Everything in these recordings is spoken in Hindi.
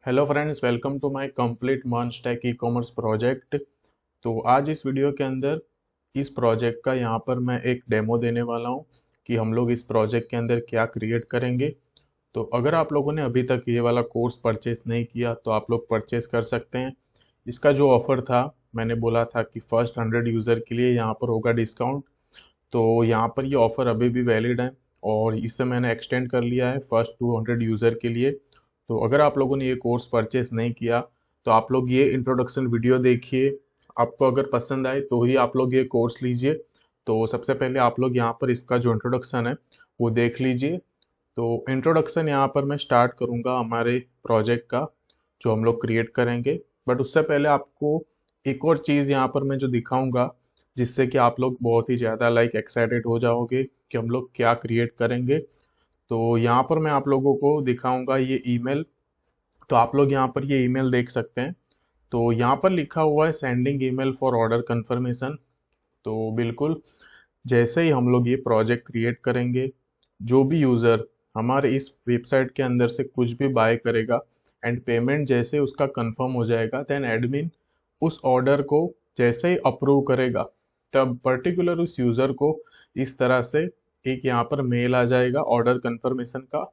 Hello friends, welcome to my complete MERN stack e commerce project. तो आज इस वीडियो के अंदर इस प्रोजेक्ट का यहाँ पर मैं एक डेमो देने वाला हूँ कि हम लोग इस प्रोजेक्ट के अंदर क्या क्रिएट करेंगे। तो अगर आप लोगों ने अभी तक ये वाला कोर्स परचेस नहीं किया तो आप लोग परचेस कर सकते हैं। इसका जो ऑफर था, मैंने बोला था कि फर्स्ट 100 यूज़र के लिए यहाँ पर होगा डिस्काउंट। तो यहाँ पर ये ऑफ़र अभी भी वैलिड है और इसे मैंने एक्सटेंड कर लिया है फर्स्ट 200 यूज़र के लिए। तो अगर आप लोगों ने ये कोर्स परचेस नहीं किया तो आप लोग ये इंट्रोडक्शन वीडियो देखिए। आपको अगर पसंद आए तो ही आप लोग ये कोर्स लीजिए। तो सबसे पहले आप लोग यहाँ पर इसका जो इंट्रोडक्शन है वो देख लीजिए। तो इंट्रोडक्शन यहाँ पर मैं स्टार्ट करूँगा हमारे प्रोजेक्ट का जो हम लोग क्रिएट करेंगे। बट उससे पहले आपको एक और चीज़ यहाँ पर मैं जो दिखाऊंगा, जिससे कि आप लोग बहुत ही ज़्यादा एक्साइटेड हो जाओगे कि हम लोग क्या क्रिएट करेंगे। तो यहाँ पर मैं आप लोगों को दिखाऊंगा ये ईमेल। तो आप लोग यहाँ पर ये ईमेल देख सकते हैं। तो यहाँ पर लिखा हुआ है sending email for order confirmation. तो बिल्कुल जैसे ही हम लोग ये प्रोजेक्ट क्रिएट करेंगे, जो भी यूज़र हमारे इस वेबसाइट के अंदर से कुछ भी बाय करेगा एंड पेमेंट जैसे उसका कंफर्म हो जाएगा, देन एडमिन उस ऑर्डर को जैसे ही अप्रूव करेगा, तब पर्टिकुलर उस यूज़र को इस तरह से एक यहाँ पर मेल आ जाएगा ऑर्डर कंफर्मेशन का।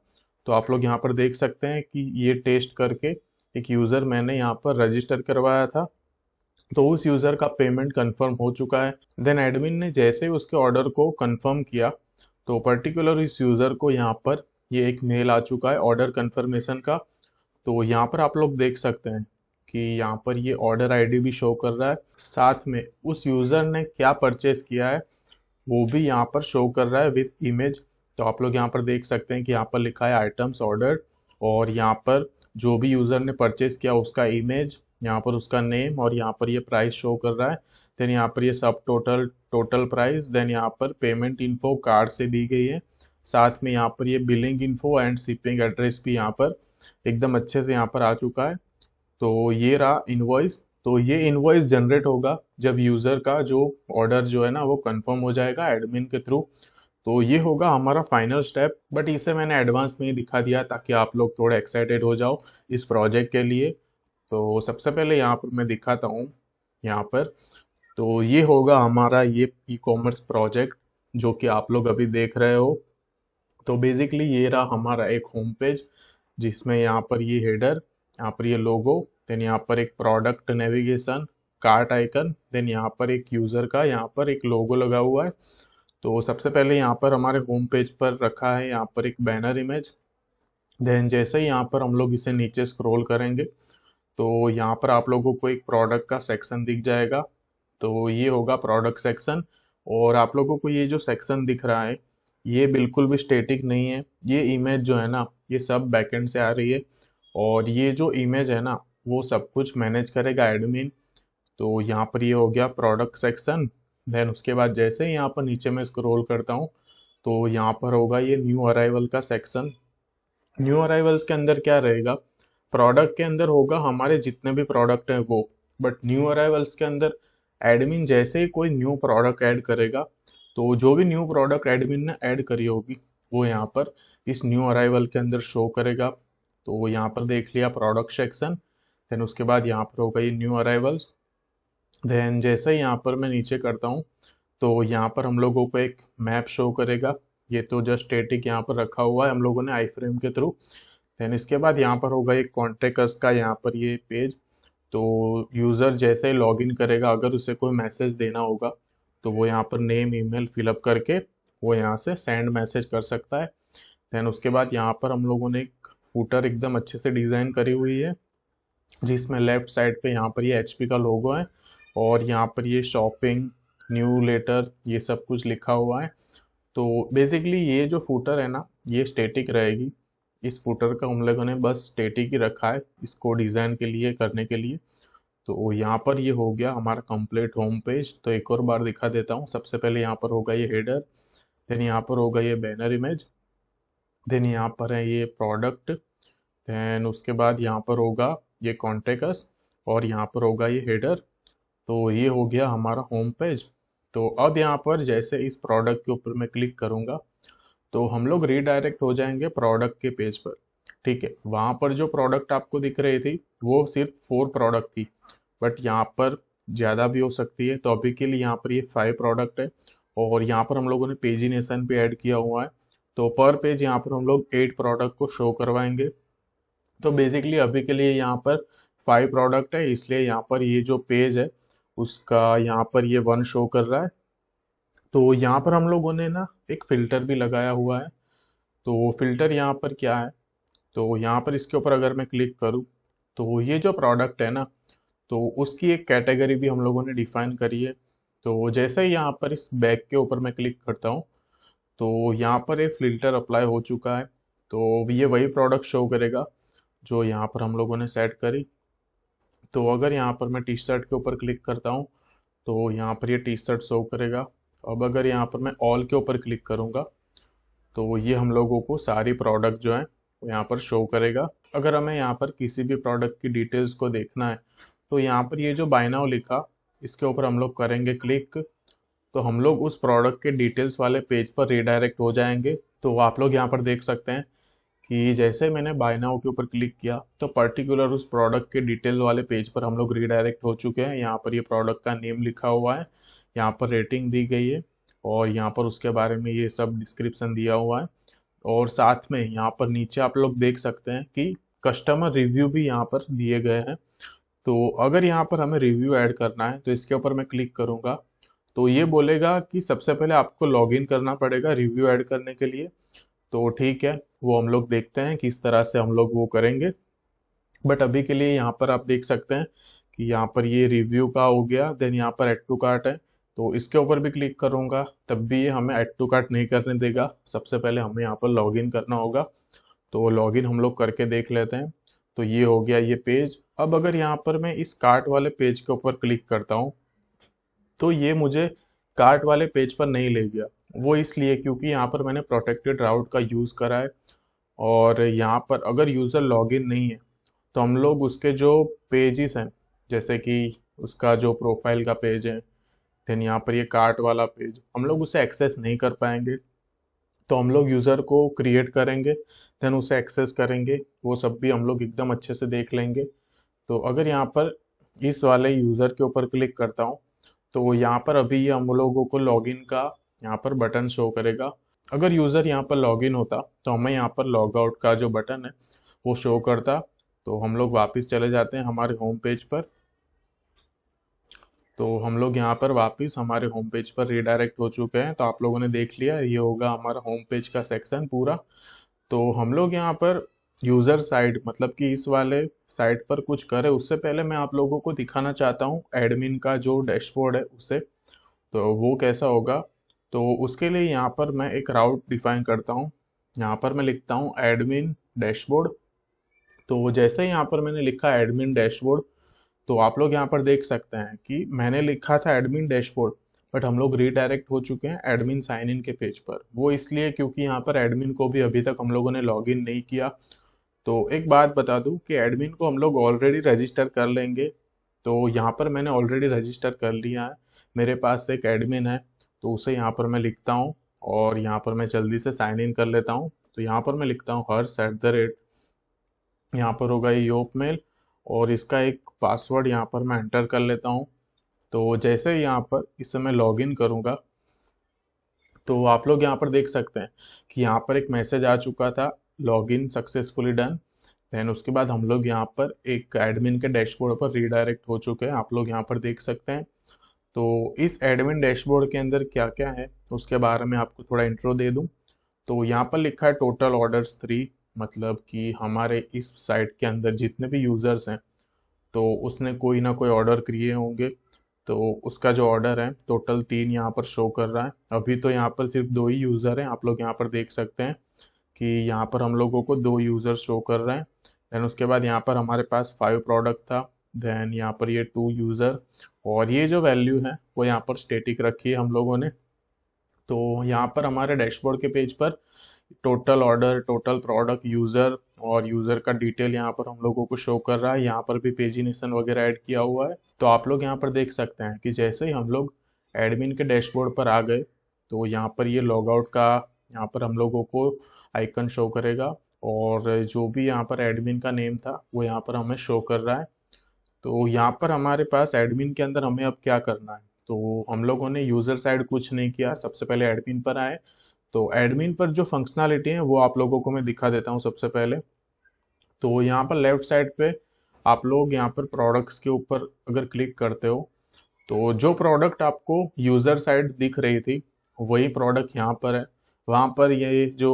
तो आप लोग यहाँ पर देख सकते हैं कि ये टेस्ट करके एक यूज़र मैंने यहाँ पर रजिस्टर करवाया था, तो उस यूज़र का पेमेंट कंफर्म हो चुका है। देन एडमिन ने जैसे ही उसके ऑर्डर को कंफर्म किया, तो पर्टिकुलर इस यूज़र को यहाँ पर ये एक मेल आ चुका है ऑर्डर कंफर्मेशन का। तो यहाँ पर आप लोग देख सकते हैं कि यहाँ पर ये ऑर्डर आईडी भी शो कर रहा है, साथ में उस यूज़र ने क्या परचेस किया है वो भी यहाँ पर शो कर रहा है विद इमेज। तो आप लोग यहाँ पर देख सकते हैं कि यहाँ पर लिखा है आइटम्स ऑर्डर्ड, और यहाँ पर जो भी यूज़र ने परचेस किया उसका इमेज, यहाँ पर उसका नेम, और यहाँ पर ये प्राइस शो कर रहा है। देन यहाँ पर ये सब टोटल टोटल प्राइस, देन यहाँ पर पेमेंट इन्फो कार्ड से दी गई है। साथ में यहाँ पर ये billing info and shipping address भी यहाँ पर एकदम अच्छे से यहाँ पर आ चुका है। तो ये रहा इनवॉइस। तो ये इनवॉइस जनरेट होगा जब यूज़र का जो ऑर्डर जो है ना वो कंफर्म हो जाएगा एडमिन के थ्रू। तो ये होगा हमारा फाइनल स्टेप, बट इसे मैंने एडवांस में ही दिखा दिया ताकि आप लोग थोड़े एक्साइटेड हो जाओ इस प्रोजेक्ट के लिए। तो सबसे पहले यहाँ पर मैं दिखाता हूँ यहाँ पर। तो ये होगा हमारा ये ई कॉमर्स प्रोजेक्ट जो कि आप लोग अभी देख रहे हो। तो बेसिकली ये रहा हमारा एक होम पेज, जिसमें यहाँ पर ये हेडर, यहाँ पर ये लोगो, देन यहाँ पर एक product navigation, cart icon, then यहाँ पर एक यूज़र का यहाँ पर एक लोगो लगा हुआ है। तो सबसे पहले यहाँ पर हमारे होम पेज पर रखा है यहाँ पर एक बैनर इमेज। देन जैसे ही यहाँ पर हम लोग इसे नीचे स्क्रॉल करेंगे तो यहाँ पर आप लोगों को एक प्रोडक्ट का सेक्शन दिख जाएगा। तो ये होगा प्रोडक्ट सेक्शन। और आप लोगों को ये जो सेक्शन दिख रहा है ये बिल्कुल भी स्टेटिक नहीं है। ये इमेज जो है ना ये सब बैकएंड से आ रही है, और ये जो इमेज है ना वो सब कुछ मैनेज करेगा एडमिन। तो यहाँ पर ये हो गया प्रोडक्ट सेक्शन। देन उसके बाद जैसे ही यहाँ पर नीचे में स्क्रॉल करता हूँ तो यहाँ पर होगा ये न्यू अराइवल का सेक्शन। न्यू अराइवल्स के अंदर क्या रहेगा, प्रोडक्ट के अंदर होगा हमारे जितने भी प्रोडक्ट हैं वो, बट न्यू अराइवल्स के अंदर एडमिन जैसे ही कोई न्यू प्रोडक्ट ऐड करेगा तो जो भी न्यू प्रोडक्ट एडमिन ने ऐड करी होगी वो यहाँ पर इस न्यू अराइवल के अंदर शो करेगा। तो यहाँ पर देख लिया प्रोडक्ट सेक्शन। देन उसके बाद यहाँ पर होगा ये न्यू अराइवल्स। देन जैसे ही यहाँ पर मैं नीचे करता हूँ तो यहाँ पर हम लोगों को एक मैप शो करेगा। ये तो जस्ट स्टेटिक यहाँ पर रखा हुआ है हम लोगों ने आई फ्रेम के थ्रू। देन इसके बाद यहाँ पर होगा एक कॉन्टेक्ट्स का यहाँ पर ये पेज। तो यूज़र जैसे ही लॉगिन करेगा, अगर उसे कोई मैसेज देना होगा तो वो यहाँ पर नेम ईमेल फिलअप करके वो यहाँ से सेंड मैसेज कर सकता है। देन उसके बाद यहाँ पर हम लोगों ने एक फूटर एकदम अच्छे से डिज़ाइन करी हुई है, जिसमें लेफ्ट साइड पे यहाँ पर ये एचपी का लोगो है, और यहाँ पर ये शॉपिंग, न्यू लेटर, ये सब कुछ लिखा हुआ है। तो बेसिकली ये जो फूटर है ना ये स्टेटिक रहेगी। इस फूटर का हम लोगों ने बस स्टेटिक ही रखा है इसको डिज़ाइन के लिए करने के लिए। तो यहाँ पर ये हो गया हमारा कंप्लीट होम पेज। तो एक और बार दिखा देता हूँ। सबसे पहले यहाँ पर होगा ये हेडर, देन यहाँ पर होगा ये बैनर इमेज, देन यहाँ पर है ये प्रोडक्ट, देन उसके बाद यहाँ पर होगा ये कॉन्टेक्ट्स, और यहाँ पर होगा ये हेडर। तो ये हो गया हमारा होम पेज। तो अब यहाँ पर जैसे इस प्रोडक्ट के ऊपर मैं क्लिक करूँगा तो हम लोग रीडायरेक्ट हो जाएंगे प्रोडक्ट के पेज पर। ठीक है, वहां पर जो प्रोडक्ट आपको दिख रही थी वो सिर्फ 4 प्रोडक्ट थी, बट यहाँ पर ज़्यादा भी हो सकती है। तो अभी के लिए यहाँ पर ये 5 प्रोडक्ट है, और यहाँ पर हम लोगों ने पेजिनेशन पे ऐड किया हुआ है। तो पर पेज यहाँ पर हम लोग 8 प्रोडक्ट को शो करवाएंगे। तो बेसिकली अभी के लिए यहाँ पर 5 प्रोडक्ट है, इसलिए यहाँ पर ये जो पेज है उसका यहाँ पर ये 1 शो कर रहा है। तो यहाँ पर हम लोगों ने ना एक फिल्टर भी लगाया हुआ है। तो फिल्टर यहाँ पर क्या है, तो यहाँ पर इसके ऊपर अगर मैं क्लिक करूँ तो ये जो प्रोडक्ट है ना, तो उसकी एक कैटेगरी भी हम लोगों ने डिफाइन करी है। तो जैसे ही यहाँ पर इस बैग के ऊपर मैं क्लिक करता हूँ तो यहाँ पर एक फिल्टर अप्लाई हो चुका है। तो ये वही प्रोडक्ट शो करेगा जो यहाँ पर हम लोगों ने सेट करी। तो अगर यहाँ पर मैं टी शर्ट के ऊपर क्लिक करता हूँ तो यहाँ पर ये टी शर्ट शो करेगा। अब अगर यहाँ पर मैं ऑल के ऊपर क्लिक करूँगा तो ये हम लोगों को सारी प्रोडक्ट जो है वो यहाँ पर शो करेगा। अगर हमें यहाँ पर किसी भी प्रोडक्ट की डिटेल्स को देखना है तो यहाँ पर ये जो बाय नाउ लिखा, इसके ऊपर हम लोग करेंगे क्लिक, तो हम लोग उस प्रोडक्ट के डिटेल्स वाले पेज पर रिडायरेक्ट हो जाएंगे। तो आप लोग यहाँ पर देख सकते हैं कि जैसे मैंने बाय नाउ के ऊपर क्लिक किया तो पर्टिकुलर उस प्रोडक्ट के डिटेल वाले पेज पर हम लोग रिडायरेक्ट हो चुके हैं। यहाँ पर ये प्रोडक्ट का नेम लिखा हुआ है, यहाँ पर रेटिंग दी गई है, और यहाँ पर उसके बारे में ये सब डिस्क्रिप्शन दिया हुआ है। और साथ में यहाँ पर नीचे आप लोग देख सकते हैं कि कस्टमर रिव्यू भी यहाँ पर दिए गए हैं। तो अगर यहाँ पर हमें रिव्यू ऐड करना है तो इसके ऊपर मैं क्लिक करूँगा तो ये बोलेगा कि सबसे पहले आपको लॉगिन करना पड़ेगा रिव्यू ऐड करने के लिए। तो ठीक है, वो हम लोग देखते हैं किस तरह से हम लोग वो करेंगे। बट अभी के लिए यहाँ पर आप देख सकते हैं कि यहाँ पर ये रिव्यू का हो गया, देन यहाँ पर ऐड टू कार्ट है। तो इसके ऊपर भी क्लिक करूंगा तब भी ये हमें ऐड टू कार्ट नहीं करने देगा। सबसे पहले हमें यहाँ पर लॉगिन करना होगा। तो लॉगिन हम लोग करके देख लेते हैं। तो ये हो गया ये पेज। अब अगर यहाँ पर मैं इस कार्ट वाले पेज के ऊपर क्लिक करता हूँ तो ये मुझे कार्ट वाले पेज पर नहीं ले गया। वो इसलिए क्योंकि यहाँ पर मैंने प्रोटेक्टेड राउट का यूज़ करा है, और यहाँ पर अगर यूज़र लॉगिन नहीं है तो हम लोग उसके जो पेजेस हैं, जैसे कि उसका जो प्रोफाइल का पेज है, देन यहाँ पर ये कार्ट वाला पेज, हम लोग उसे एक्सेस नहीं कर पाएंगे। तो हम लोग यूज़र को क्रिएट करेंगे, देन उसे एक्सेस करेंगे, वो सब भी हम लोग एकदम अच्छे से देख लेंगे। तो अगर यहाँ पर इस वाले यूज़र के ऊपर क्लिक करता हूँ तो यहाँ पर अभी ये हम लोगों को लॉगिन का यहाँ पर बटन शो करेगा। अगर यूज़र यहाँ पर लॉगिन होता तो हमें यहाँ पर लॉग आउट का जो बटन है वो शो करता। तो हम लोग वापस चले जाते हैं हमारे होम पेज पर। तो हम लोग यहाँ पर वापस हमारे होम पेज पर रिडायरेक्ट हो चुके हैं। तो आप लोगों ने देख लिया, ये होगा हमारा होम पेज का सेक्शन पूरा। तो हम लोग यहाँ पर यूज़र साइड मतलब कि इस वाले साइट पर कुछ करें उससे पहले मैं आप लोगों को दिखाना चाहता हूँ एडमिन का जो डैशबोर्ड है उसे। तो वो कैसा होगा, तो उसके लिए यहाँ पर मैं एक राउट डिफाइन करता हूँ। यहाँ पर मैं लिखता हूँ एडमिन डैशबोर्ड। तो जैसे ही यहाँ पर मैंने लिखा एडमिन डैशबोर्ड, तो आप लोग यहाँ पर देख सकते हैं कि मैंने लिखा था एडमिन डैशबोर्ड, बट हम लोग रीडायरेक्ट हो चुके हैं एडमिन साइन इन के पेज पर। वो इसलिए क्योंकि यहाँ पर एडमिन को भी अभी तक हम लोगों ने लॉगिन नहीं किया। तो एक बात बता दूं कि एडमिन को हम लोग ऑलरेडी रजिस्टर कर लेंगे। तो यहाँ पर मैंने ऑलरेडी रजिस्टर कर लिया है, मेरे पास एक एडमिन है। तो उसे यहाँ पर मैं लिखता हूँ, और यहाँ पर मैं जल्दी से साइन इन कर लेता हूँ। तो यहाँ पर मैं लिखता हूँ hers@, यहाँ पर होगा ये योप मेल, और इसका एक पासवर्ड यहाँ पर मैं एंटर कर लेता हूँ। तो जैसे ही यहाँ पर इसे मैं लॉगिन करूँगा तो आप लोग यहाँ पर देख सकते हैं कि यहाँ पर एक मैसेज आ चुका था, लॉगिन सक्सेसफुली डन। देन उसके बाद हम लोग यहाँ पर एक एडमिन के डैशबोर्ड पर रीडायरेक्ट हो चुके हैं, आप लोग यहाँ पर देख सकते हैं। तो इस एडमिन डैशबोर्ड के अंदर क्या क्या है उसके बारे में आपको थोड़ा इंट्रो दे दूं। तो यहाँ पर लिखा है टोटल ऑर्डर्स 3, मतलब कि हमारे इस साइट के अंदर जितने भी यूज़र्स हैं तो उसने कोई ना कोई ऑर्डर किए होंगे। तो उसका जो ऑर्डर है टोटल 3 यहाँ पर शो कर रहा है। अभी तो यहाँ पर सिर्फ 2 ही यूज़र हैं, आप लोग यहाँ पर देख सकते हैं कि यहाँ पर हम लोगों को 2 यूज़र शो कर रहे हैं। देन उसके बाद यहाँ पर हमारे पास 5 प्रोडक्ट था, देन यहाँ पर ये 2 यूज़र, और ये जो वैल्यू है वो यहाँ पर स्टेटिक रखी है हम लोगों ने। तो यहाँ पर हमारे डैशबोर्ड के पेज पर total order, total product, user और यूज़र का डिटेल यहाँ पर हम लोगों को शो कर रहा है। यहाँ पर भी पेजिनेशन वगैरह ऐड किया हुआ है। तो आप लोग यहाँ पर देख सकते हैं कि जैसे ही हम लोग एडमिन के डैशबोर्ड पर आ गए तो यहाँ पर ये लॉग आउट का यहाँ पर हम लोगों को आइकन शो करेगा, और जो भी यहाँ पर एडमिन का नेम था वो यहाँ पर हमें शो कर रहा है। तो यहाँ पर हमारे पास एडमिन के अंदर हमें अब क्या करना है, तो हम लोगों ने यूजर साइड कुछ नहीं किया, सबसे पहले एडमिन पर आए। तो एडमिन पर जो फंक्शनैलिटी है वो आप लोगों को मैं दिखा देता हूँ सबसे पहले। तो यहाँ पर लेफ्ट साइड पे आप लोग यहाँ पर प्रोडक्ट्स के ऊपर अगर क्लिक करते हो तो जो प्रोडक्ट आपको यूजर साइड दिख रही थी वही प्रोडक्ट यहाँ पर है। वहाँ पर ये जो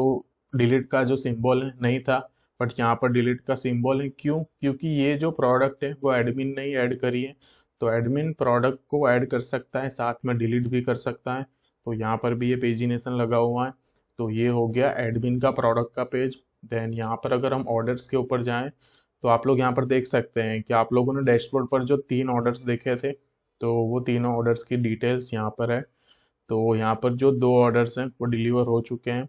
डिलीट का जो सिंबल है नहीं था, बट यहाँ पर डिलीट का सिंबल है। क्यों? क्योंकि ये जो प्रोडक्ट है वो एडमिन ने ही ऐड करी है। तो एडमिन प्रोडक्ट को ऐड कर सकता है, साथ में डिलीट भी कर सकता है। तो यहाँ पर भी ये पेजिनेशन लगा हुआ है। तो ये हो गया एडमिन का प्रोडक्ट का पेज। देन यहाँ पर अगर हम ऑर्डर्स के ऊपर जाएं तो आप लोग यहाँ पर देख सकते हैं कि आप लोगों ने डैशबोर्ड पर जो 3 ऑर्डर्स देखे थे, तो वो तीनों ऑर्डर्स की डिटेल्स यहाँ पर है। तो यहाँ पर जो 2 ऑर्डर्स हैं वो डिलीवर हो चुके हैं।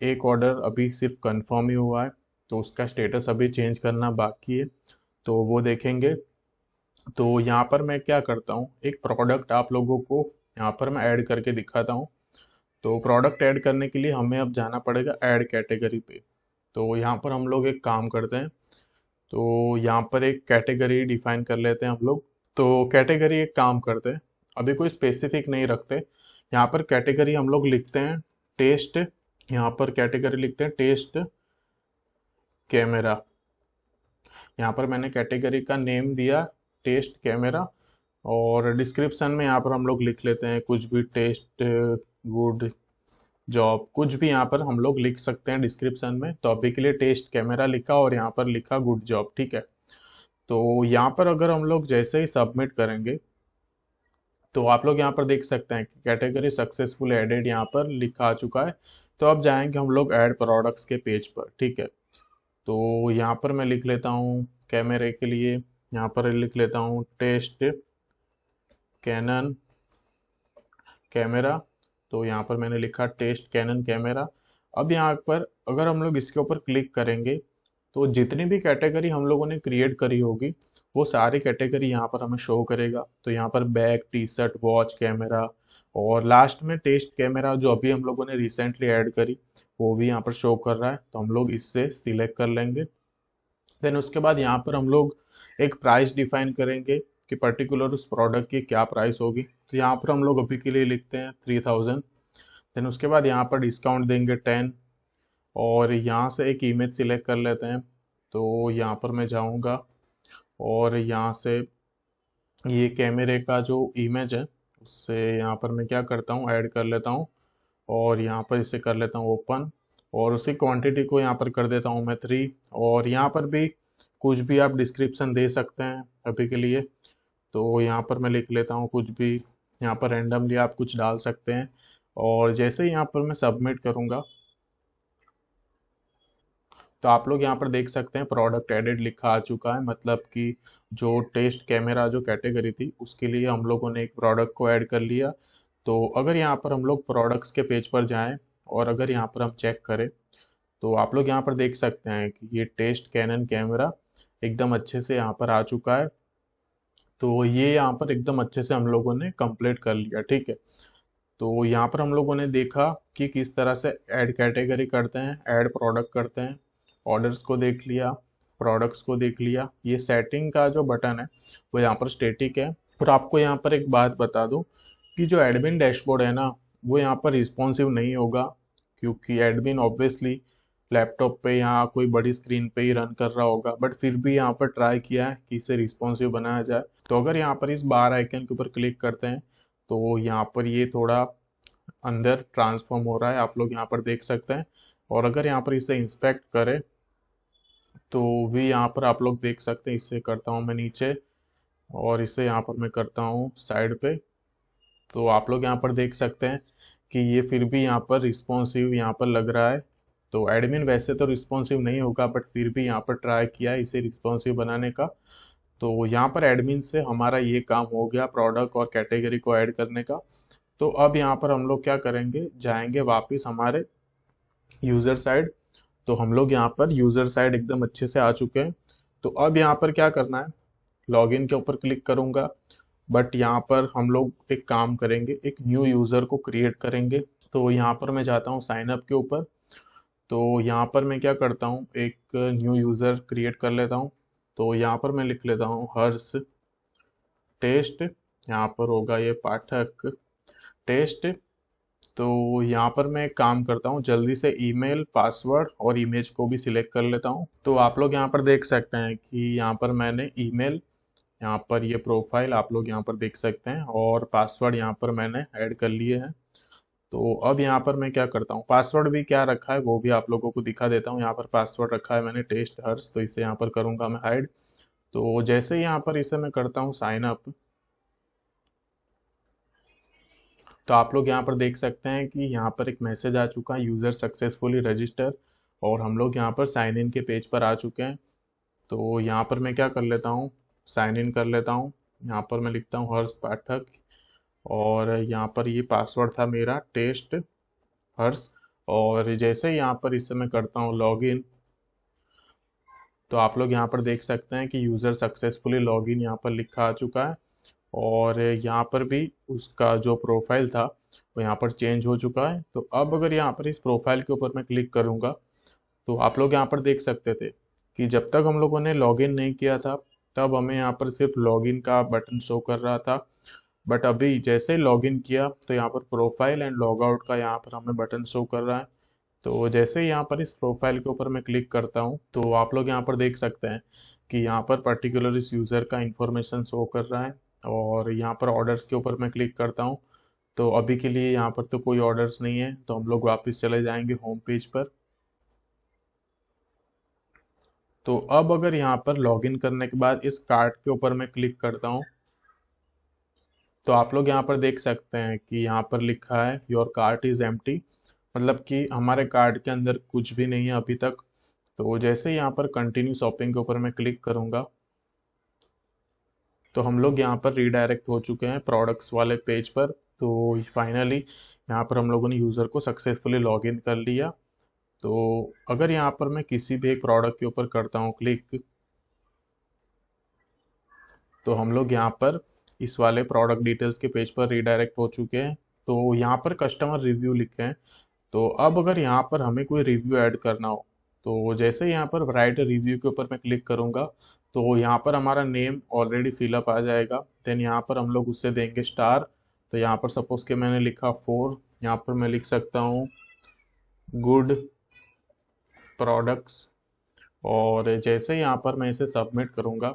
एक ऑर्डर अभी सिर्फ कंफर्म ही हुआ है, तो उसका स्टेटस अभी चेंज करना बाकी है, तो वो देखेंगे। तो यहाँ पर मैं क्या करता हूँ, एक प्रोडक्ट आप लोगों को यहाँ पर मैं ऐड करके दिखाता हूँ। तो प्रोडक्ट ऐड करने के लिए हमें अब जाना पड़ेगा ऐड कैटेगरी पे। तो यहाँ पर हम लोग एक काम करते हैं, तो यहाँ पर एक कैटेगरी डिफाइन कर लेते हैं हम लोग। तो कैटेगरी एक काम करते हैं, अभी कोई स्पेसिफिक नहीं रखते। यहाँ पर कैटेगरी हम लोग लिखते हैं टेस्ट। यहाँ पर कैटेगरी लिखते हैं टेस्ट कैमरा। यहाँ पर मैंने कैटेगरी का नेम दिया टेस्ट कैमरा। और डिस्क्रिप्शन में यहाँ पर हम लोग लिख लेते हैं कुछ भी, टेस्ट गुड जॉब, कुछ भी यहाँ पर हम लोग लिख सकते हैं डिस्क्रिप्शन में। तो अभी के लिए टेस्ट कैमरा लिखा और यहाँ पर लिखा गुड जॉब, ठीक है। तो यहाँ पर अगर हम लोग जैसे ही सबमिट करेंगे तो आप लोग यहाँ पर देख सकते हैं कि कैटेगरी सक्सेसफुल एडेड यहाँ पर लिखा आ चुका है। तो अब जाएंगे हम लोग ऐड प्रोडक्ट्स के पेज पर, ठीक है। तो यहाँ पर मैं लिख लेता हूँ कैमरे के लिए, यहाँ पर लिख लेता हूँ टेस्ट कैनन कैमरा। तो यहाँ पर मैंने लिखा टेस्ट कैनन कैमरा। अब यहाँ पर अगर हम लोग इसके ऊपर क्लिक करेंगे तो जितनी भी कैटेगरी हम लोगों ने क्रिएट करी होगी वो सारी कैटेगरी यहाँ पर हमें शो करेगा। तो यहाँ पर bag, T shirt, watch, camera, और लास्ट में टेस्ट कैमरा जो अभी हम लोगों ने रिसेंटली ऐड करी वो भी यहाँ पर शो कर रहा है। तो हम लोग इससे सिलेक्ट कर लेंगे। देन उसके बाद यहाँ पर हम लोग एक प्राइस डिफाइन करेंगे कि पर्टिकुलर उस प्रोडक्ट की क्या प्राइस होगी। तो यहाँ पर हम लोग अभी के लिए लिखते हैं 3000। देन उसके बाद यहाँ पर डिस्काउंट देंगे 10। और यहाँ से एक इमेज सिलेक्ट कर लेते हैं। तो यहाँ पर मैं जाऊँगा और यहाँ से ये कैमरे का जो इमेज है उससे यहाँ पर मैं क्या करता हूँ, ऐड कर लेता हूँ। और यहाँ पर इसे कर लेता हूँ ओपन, और उसी क्वांटिटी को यहाँ पर कर देता हूँ मैं 3। और यहाँ पर भी कुछ भी आप डिस्क्रिप्शन दे सकते हैं अभी के लिए। तो यहाँ पर मैं लिख लेता हूँ कुछ भी, यहाँ पर रैंडमली आप कुछ डाल सकते हैं। और जैसे ही यहाँ पर मैं सबमिट करूँगा तो आप लोग यहाँ पर देख सकते हैं प्रोडक्ट एडेड लिखा आ चुका है। मतलब कि जो टेस्ट कैमरा जो कैटेगरी थी उसके लिए हम लोगों ने एक प्रोडक्ट को ऐड कर लिया। तो अगर यहाँ पर हम लोग प्रोडक्ट्स के पेज पर जाएं और अगर यहाँ पर हम चेक करें तो आप लोग यहाँ पर देख सकते हैं कि ये टेस्ट कैनन कैमरा एकदम अच्छे से यहाँ पर आ चुका है। तो ये यहाँ पर एकदम अच्छे से हम लोगों ने कंप्लीट कर लिया, ठीक है। तो यहाँ पर हम लोगों ने देखा कि किस तरह से ऐड कैटेगरी करते हैं, ऐड प्रोडक्ट करते हैं, ऑर्डर्स को देख लिया, प्रोडक्ट्स को देख लिया। ये सेटिंग का जो बटन है वो यहाँ पर स्टेटिक है। और आपको यहाँ पर एक बात बता दूं कि जो एडमिन डैशबोर्ड है ना वो यहाँ पर रिस्पॉन्सिव नहीं होगा, क्योंकि एडमिन ऑब्वियसली लैपटॉप पे या कोई बड़ी स्क्रीन पे ही रन कर रहा होगा। बट फिर भी यहाँ पर ट्राई किया है कि इसे रिस्पॉन्सिव बनाया जाए। तो अगर यहाँ पर इस बार आइकन के ऊपर क्लिक करते हैं तो यहाँ पर ये थोड़ा अंदर ट्रांसफॉर्म हो रहा है, आप लोग यहाँ पर देख सकते हैं। और अगर यहाँ पर इसे इंस्पेक्ट करें तो भी यहाँ पर आप लोग देख सकते हैं। इसे करता हूँ मैं नीचे और इसे यहाँ पर मैं करता हूँ साइड पे। तो आप लोग यहाँ पर देख सकते हैं कि ये फिर भी यहाँ पर रिस्पॉन्सिव यहाँ पर लग रहा है। तो एडमिन वैसे तो रिस्पॉन्सिव नहीं होगा, बट फिर भी यहाँ पर ट्राई किया है इसे रिस्पॉन्सिव बनाने का। तो यहाँ पर एडमिन से हमारा ये काम हो गया प्रोडक्ट और कैटेगरी को ऐड करने का। तो अब यहाँ पर हम लोग क्या करेंगे, जाएंगे वापस हमारे यूज़र साइड। तो हम लोग यहाँ पर यूज़र साइड एकदम अच्छे से आ चुके हैं। तो अब यहाँ पर क्या करना है, लॉगिन के ऊपर क्लिक करूँगा। बट यहाँ पर हम लोग एक काम करेंगे, एक न्यू यूज़र को क्रिएट करेंगे। तो यहाँ पर मैं जाता हूँ साइन अप के ऊपर। तो यहाँ पर मैं क्या करता हूँ, एक न्यू यूज़र क्रिएट कर लेता हूँ। तो यहाँ पर मैं लिख लेता हूँ हर्ष टेस्ट, यहाँ पर होगा ये पाठक टेस्ट। तो यहाँ पर मैं एक काम करता हूँ, जल्दी से ईमेल पासवर्ड और इमेज को भी सिलेक्ट कर लेता हूँ। तो आप लोग यहाँ पर देख सकते हैं कि यहाँ पर मैंने ईमेल, यहाँ पर ये प्रोफाइल आप लोग यहाँ पर देख सकते हैं, और पासवर्ड यहाँ पर मैंने ऐड कर लिए हैं। तो अब यहाँ पर मैं क्या करता हूँ, पासवर्ड भी क्या रखा है वो भी आप लोगों को दिखा देता हूँ। यहाँ पर पासवर्ड रखा है मैंने टेस्ट हर्ष, तो इसे यहाँ पर करूँगा मैं हाइड। तो जैसे ही यहाँ पर इसे मैं करता हूँ साइन अप, तो आप लोग यहाँ पर देख सकते हैं कि यहाँ पर एक मैसेज आ चुका है, यूज़र सक्सेसफुली रजिस्टर, और हम लोग यहाँ पर साइन इन के पेज पर आ चुके हैं। तो यहाँ पर मैं क्या कर लेता हूँ, साइन इन कर लेता हूँ। यहाँ पर मैं लिखता हूँ हर्ष पाठक, और यहाँ पर ये पासवर्ड था मेरा टेस्ट हर्ष। और जैसे ही यहाँ पर इससे मैं करता हूँ लॉगिन, तो आप लोग यहाँ पर देख सकते हैं कि यूज़र सक्सेसफुली लॉगिन यहाँ पर लिखा आ चुका है, और यहाँ पर भी उसका जो प्रोफाइल था वो यहाँ पर चेंज हो चुका है। तो अब अगर यहाँ पर इस प्रोफाइल के ऊपर मैं क्लिक करूँगा, तो आप लोग यहाँ पर देख सकते थे कि जब तक हम लोगों ने लॉगिन नहीं किया था तब हमें यहाँ पर सिर्फ लॉगिन का बटन शो कर रहा था। बट अभी जैसे ही लॉगिन किया तो यहाँ पर प्रोफाइल एंड लॉग आउट का यहाँ पर हमें बटन शो कर रहा है। तो जैसे ही यहाँ पर इस प्रोफाइल के ऊपर मैं क्लिक करता हूँ, तो आप लोग यहाँ पर देख सकते हैं कि यहाँ पर पर्टिकुलर इस यूज़र का इंफॉर्मेशन शो कर रहा है। और यहाँ पर ऑर्डर्स के ऊपर मैं क्लिक करता हूँ, तो अभी के लिए यहाँ पर तो कोई ऑर्डर्स नहीं है, तो हम लोग वापस चले जाएंगे होम पेज पर। तो अब अगर यहाँ पर लॉगिन करने के बाद इस कार्ट के ऊपर मैं क्लिक करता हूँ, तो आप लोग यहाँ पर देख सकते हैं कि यहाँ पर लिखा है योर कार्ट इज एम्प्टी, मतलब कि हमारे कार्ट के अंदर कुछ भी नहीं है अभी तक। तो जैसे ही यहाँ पर कंटिन्यू शॉपिंग के ऊपर मैं क्लिक करूँगा, तो हम लोग यहाँ पर रीडायरेक्ट हो चुके हैं प्रोडक्ट्स वाले पेज पर। तो फाइनली यहाँ पर हम लोगों ने यूज़र को सक्सेसफुली लॉगिन कर लिया। तो अगर यहाँ पर मैं किसी भी एक प्रोडक्ट के ऊपर करता हूँ क्लिक, तो हम लोग यहाँ पर इस वाले प्रोडक्ट डिटेल्स के पेज पर रीडायरेक्ट हो चुके हैं। तो यहाँ पर कस्टमर रिव्यू लिखे हैं। तो अब अगर यहाँ पर हमें कोई रिव्यू ऐड करना हो, तो जैसे यहाँ पर राइट रिव्यू के ऊपर मैं क्लिक करूँगा, तो यहाँ पर हमारा नेम ऑलरेडी फिलअप आ जाएगा। देन यहाँ पर हम लोग उससे देंगे स्टार। तो यहाँ पर सपोज कि मैंने लिखा 4, यहाँ पर मैं लिख सकता हूँ गुड प्रोडक्ट्स। और जैसे यहाँ पर मैं इसे सबमिट करूँगा,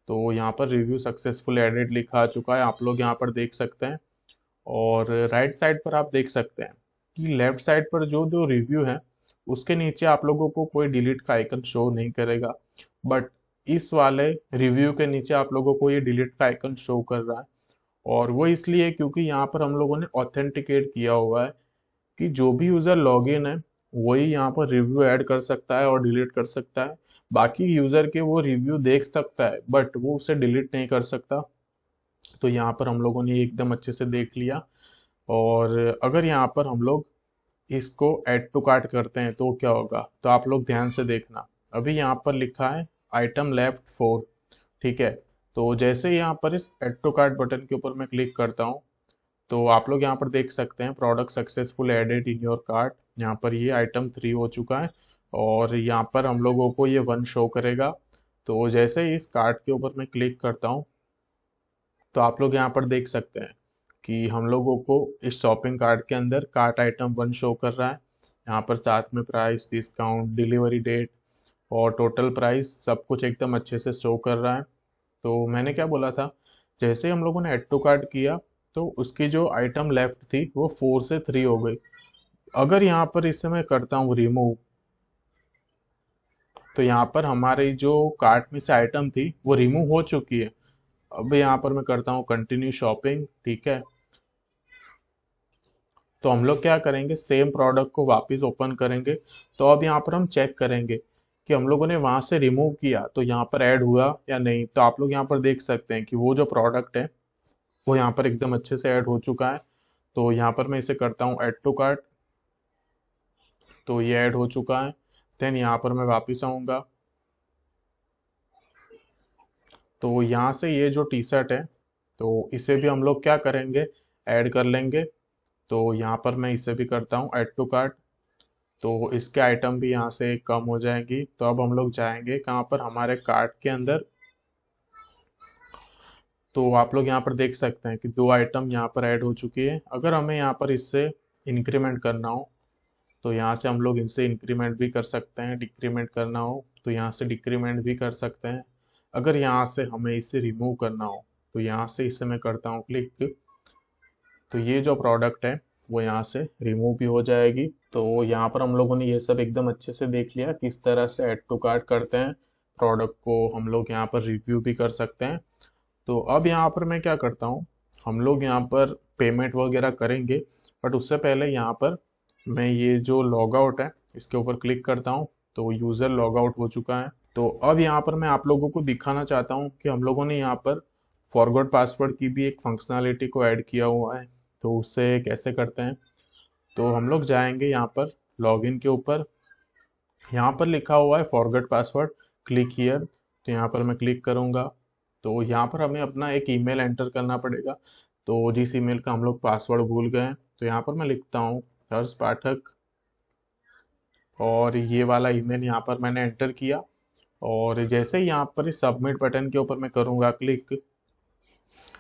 तो यहाँ पर रिव्यू सक्सेसफुल एडिट लिखा आ चुका है, आप लोग यहाँ पर देख सकते हैं। और राइट साइड पर आप देख सकते हैं कि लेफ्ट साइड पर जो जो रिव्यू है उसके नीचे आप लोगों को कोई डिलीट का आइकन शो नहीं करेगा, बट इस वाले रिव्यू के नीचे आप लोगों को ये डिलीट का आइकन शो कर रहा है। और वो इसलिए क्योंकि यहाँ पर हम लोगों ने ऑथेंटिकेट किया हुआ है कि जो भी यूज़र लॉगिन है वही यहाँ पर रिव्यू ऐड कर सकता है और डिलीट कर सकता है। बाकी यूज़र के वो रिव्यू देख सकता है बट वो उसे डिलीट नहीं कर सकता। तो यहाँ पर हम लोगों ने एकदम अच्छे से देख लिया। और अगर यहाँ पर हम लोग इसको ऐड टू कार्ट करते हैं तो क्या होगा, तो आप लोग ध्यान से देखना। अभी यहाँ पर लिखा है आइटम लेफ्ट 4, ठीक है। तो जैसे यहाँ पर इस ऐड टू कार्ट बटन के ऊपर मैं क्लिक करता हूँ, तो आप लोग यहाँ पर देख सकते हैं product successful added in your cart, यहाँ पर ये आइटम 3 हो चुका है। और यहाँ पर हम लोगों को ये 1 शो करेगा। तो जैसे ही इस कार्ट के ऊपर मैं क्लिक करता हूँ, तो आप लोग यहाँ पर देख सकते हैं कि हम लोगों को इस शॉपिंग कार्ट के अंदर कार्ट आइटम 1 शो कर रहा है। यहाँ पर साथ में प्राइस, डिस्काउंट, डिलीवरी डेट और टोटल प्राइस सब कुछ एकदम अच्छे से शो कर रहा है। तो मैंने क्या बोला था, जैसे ही हम लोगों ने ऐड टू कार्ट किया तो उसकी जो आइटम लेफ्ट थी वो 4 से 3 हो गई। अगर यहाँ पर इससे मैं करता हूँ रिमूव, तो यहाँ पर हमारी जो कार्ट में से आइटम थी वो रिमूव हो चुकी है। अब यहाँ पर मैं करता हूँ कंटिन्यू शॉपिंग, ठीक है। तो हम लोग क्या करेंगे, सेम प्रोडक्ट को वापस ओपन करेंगे। तो अब यहाँ पर हम चेक करेंगे कि हम लोगों ने वहां से रिमूव किया तो यहाँ पर ऐड हुआ या नहीं। तो आप लोग यहाँ पर देख सकते हैं कि वो जो प्रोडक्ट है वो यहाँ पर एकदम अच्छे से ऐड हो चुका है। तो यहाँ पर मैं इसे करता हूँ ऐड टू कार्ट, तो ये ऐड हो चुका है। देन यहाँ पर मैं वापस आऊँगा, तो यहाँ से ये जो टी शर्ट है तो इसे भी हम लोग क्या करेंगे, ऐड कर लेंगे। तो यहाँ पर मैं इसे भी करता हूँ ऐड टू कार्ट। तो इसके आइटम भी यहाँ से कम हो जाएंगी। तो अब हम लोग जाएंगे कहाँ पर, हमारे कार्ट के अंदर। तो आप लोग यहाँ पर देख सकते हैं कि 2 आइटम यहाँ पर ऐड हो चुकी है। अगर हमें यहाँ पर इससे इंक्रीमेंट करना हो तो यहाँ से हम लोग इनसे इंक्रीमेंट भी कर सकते हैं, डिक्रीमेंट करना हो तो यहाँ से डिक्रीमेंट भी कर सकते हैं। अगर यहाँ से हमें इसे रिमूव करना हो तो यहाँ से इसे मैं करता हूँ क्लिक, तो ये जो प्रोडक्ट है वो यहाँ से रिमूव भी हो जाएगी। तो यहाँ पर हम लोगों ने ये सब एकदम अच्छे से देख लिया किस तरह से ऐड टू कार्ट करते हैं। प्रोडक्ट को हम लोग यहाँ पर रिव्यू भी कर सकते हैं। तो अब यहाँ पर मैं क्या करता हूँ, हम लोग यहाँ पर पेमेंट वगैरह करेंगे, बट उससे पहले यहाँ पर मैं ये जो लॉग आउट है इसके ऊपर क्लिक करता हूँ। तो यूज़र लॉग आउट हो चुका है। तो अब यहाँ पर मैं आप लोगों को दिखाना चाहता हूँ कि हम लोगों ने यहाँ पर फॉरगॉट पासवर्ड की भी एक फंक्शनैलिटी को ऐड किया हुआ है। तो उससे कैसे करते हैं, तो हम लोग जाएंगे यहाँ पर लॉगिन के ऊपर, यहाँ पर लिखा हुआ है फॉरगेट पासवर्ड, क्लिक हियर। तो यहाँ पर मैं क्लिक करूँगा। तो यहाँ पर हमें अपना एक ईमेल एंटर करना पड़ेगा। तो जिस ईमेल का हम लोग पासवर्ड भूल गए हैं, तो यहाँ पर मैं लिखता हूँ हर्ष पाठक, और ये वाला ईमेल यहाँ पर मैंने एंटर किया। और जैसे ही यहाँ पर इस सबमिट बटन के ऊपर मैं करूँगा क्लिक,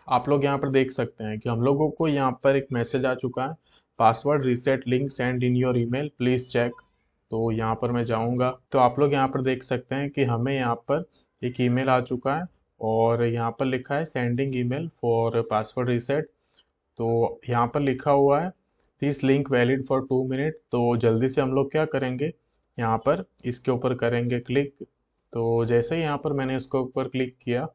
आप लोग यहाँ पर देख सकते हैं कि हम लोगों को यहाँ पर एक मैसेज आ चुका है, password reset link send in your email please check. तो यहाँ पर मैं जाऊँगा तो आप लोग यहाँ पर देख सकते हैं कि हमें यहाँ पर एक ईमेल आ चुका है और यहाँ पर लिखा है sending email for password reset. तो यहाँ पर लिखा हुआ है this link valid for 2 minute. तो जल्दी से हम लोग क्या करेंगे, यहाँ पर इसके ऊपर करेंगे क्लिक। तो जैसे ही यहाँ पर मैंने इसके ऊपर क्लिक किया